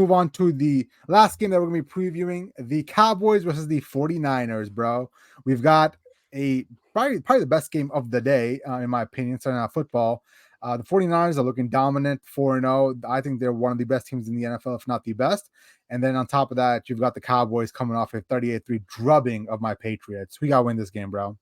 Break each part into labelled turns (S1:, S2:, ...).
S1: Move on to the last game that we're going to be previewing, the Cowboys versus the 49ers, bro. We've got a probably the best game of the day, in my opinion, starting out football. The 49ers are looking dominant, 4-0. I think they're one of the best teams in the NFL, if not the best. And then on top of that, you've got the Cowboys coming off a 38-3 drubbing of my Patriots. We got to win this game, bro.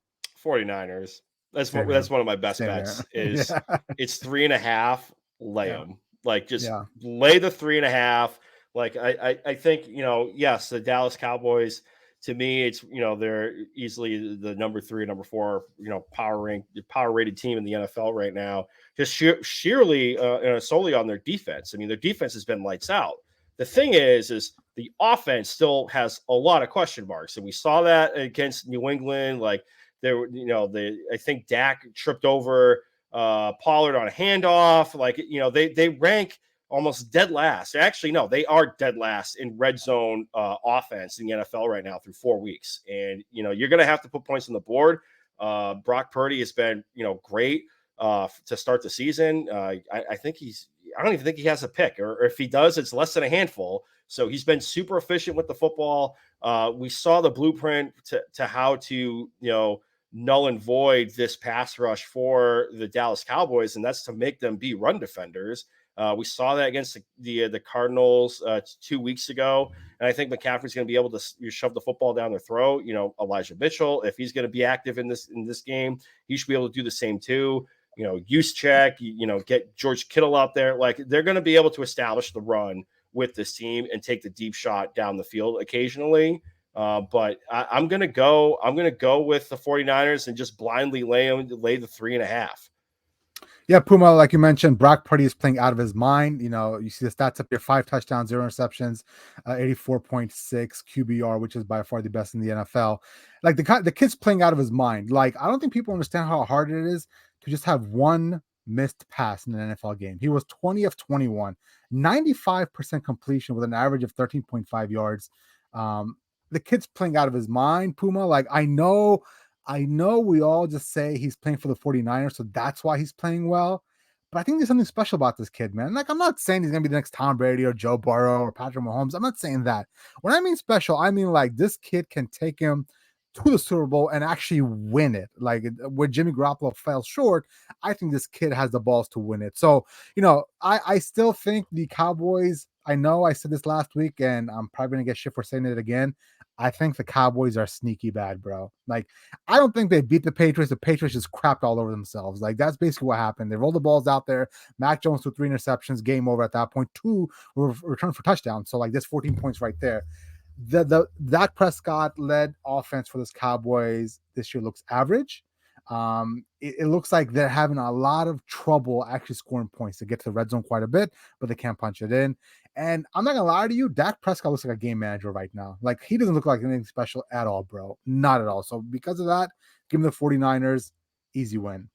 S2: 49ers. That's
S1: Same
S2: that's
S1: here.
S2: one of my best
S1: Same
S2: bets
S1: here.
S2: is
S1: Yeah.
S2: it's 3.5, lay
S1: Yeah.
S2: them. Like just
S1: Yeah.
S2: lay the 3.5. Like I think, yes, the Dallas Cowboys, to me, it's, they're easily the number 3, number 4, power rated team in the NFL right now. Just sheerly, solely on their defense. I mean, their defense has been lights out. The thing is the offense still has a lot of question marks, and we saw that against New England. Like I think Dak tripped over Pollard on a handoff. Like, they rank almost dead last. Actually, no, they are dead last in red zone offense in the NFL right now through 4 weeks. And, you're going to have to put points on the board. Brock Purdy has been, great to start the season. I don't even think he has a pick, or if he does, it's less than a handful. So he's been super efficient with the football. We saw the blueprint to how to, null and void this pass rush for the Dallas Cowboys, and that's to make them be run defenders. We saw that against the Cardinals 2 weeks ago, and I think McCaffrey's going to be able to shove the football down their throat. Elijah Mitchell, if he's going to be active in this game, he should be able to do the same too. Use check, get George Kittle out there. Like, they're going to be able to establish the run with this team and take the deep shot down the field occasionally. But I'm going to go with the 49ers and just blindly lay the 3.5.
S1: Yeah, Puma, like you mentioned, Brock Purdy is playing out of his mind. You see the stats up here: 5 touchdowns, 0 interceptions, 84.6 QBR, which is by far the best in the NFL. Like the kid's playing out of his mind. Like, I don't think people understand how hard it is to just have one missed pass in an NFL game. He was 20 of 21, 95% completion with an average of 13.5 yards. The kid's playing out of his mind, Puma. Like, I know we all just say he's playing for the 49ers, so that's why he's playing well. But I think there's something special about this kid, man. Like, I'm not saying he's going to be the next Tom Brady or Joe Burrow or Patrick Mahomes. I'm not saying that. When I mean special, I mean like this kid can take him to the Super Bowl and actually win it. Like, where Jimmy Garoppolo fell short, I think this kid has the balls to win it. So, I still think the Cowboys, I know I said this last week, and I'm probably going to get shit for saying it again. I think the Cowboys are sneaky bad, bro. Like, I don't think they beat the Patriots. The Patriots just crapped all over themselves. Like, that's basically what happened. They rolled the balls out there. Mac Jones threw 3 interceptions, game over at that point. 2 were returned for touchdowns. So, like, there's 14 points right there. That Prescott led offense for this Cowboys this year looks average. It looks like they're having a lot of trouble actually scoring points. They get to the red zone quite a bit, but they can't punch it in. And I'm not gonna lie to you, Dak Prescott looks like a game manager right now. Like, he doesn't look like anything special at all, bro. Not at all. So because of that, give him the 49ers, easy win.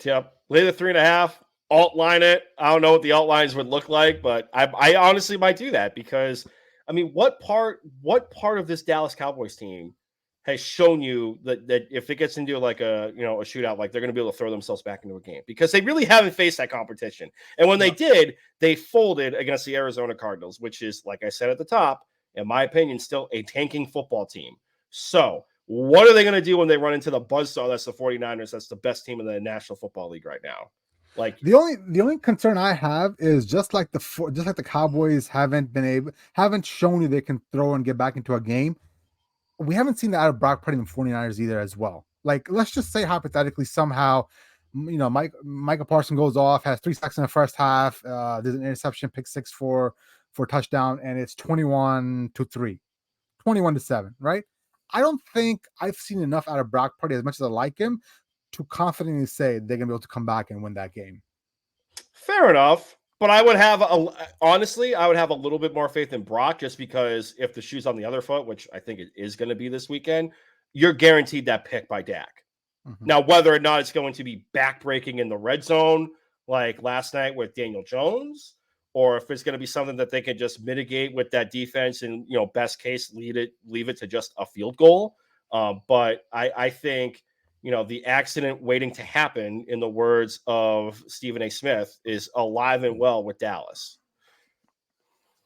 S2: Yep. Lay the 3.5, alt line it. I don't know what the alt lines would look like, but I honestly might do that because, I mean, what part of this Dallas Cowboys team has shown you that if it gets into like a shootout, like they're going to be able to throw themselves back into a game, because they really haven't faced that competition. And when they did, they folded against the Arizona Cardinals, which is, like I said at the top, in my opinion, still a tanking football team. So what are they going to do when they run into the buzzsaw that's the 49ers? That's the best team in the National Football League right now. Like,
S1: the only concern I have is just like the Cowboys haven't shown you they can throw and get back into a game. We haven't seen that out of Brock Purdy and the 49ers either as well. Like, let's just say hypothetically somehow, Micah Parsons goes off, has 3 sacks in the first half. There's an interception, pick 6 for touchdown, and it's 21-3, 21-7, right? I don't think I've seen enough out of Brock Purdy, as much as I like him, to confidently say they're gonna be able to come back and win that game.
S2: fair enough. But I would have honestly, I would have a little bit more faith in Brock, just because if the shoe's on the other foot, which I think it is going to be this weekend, you're guaranteed that pick by Dak.
S1: Mm-hmm.
S2: Now, whether or not it's going to be backbreaking in the red zone like last night with Daniel Jones, or if it's going to be something that they can just mitigate with that defense and, best case, leave it to just a field goal. But I think, the accident waiting to happen, in the words of Stephen A. Smith, is alive and well with Dallas.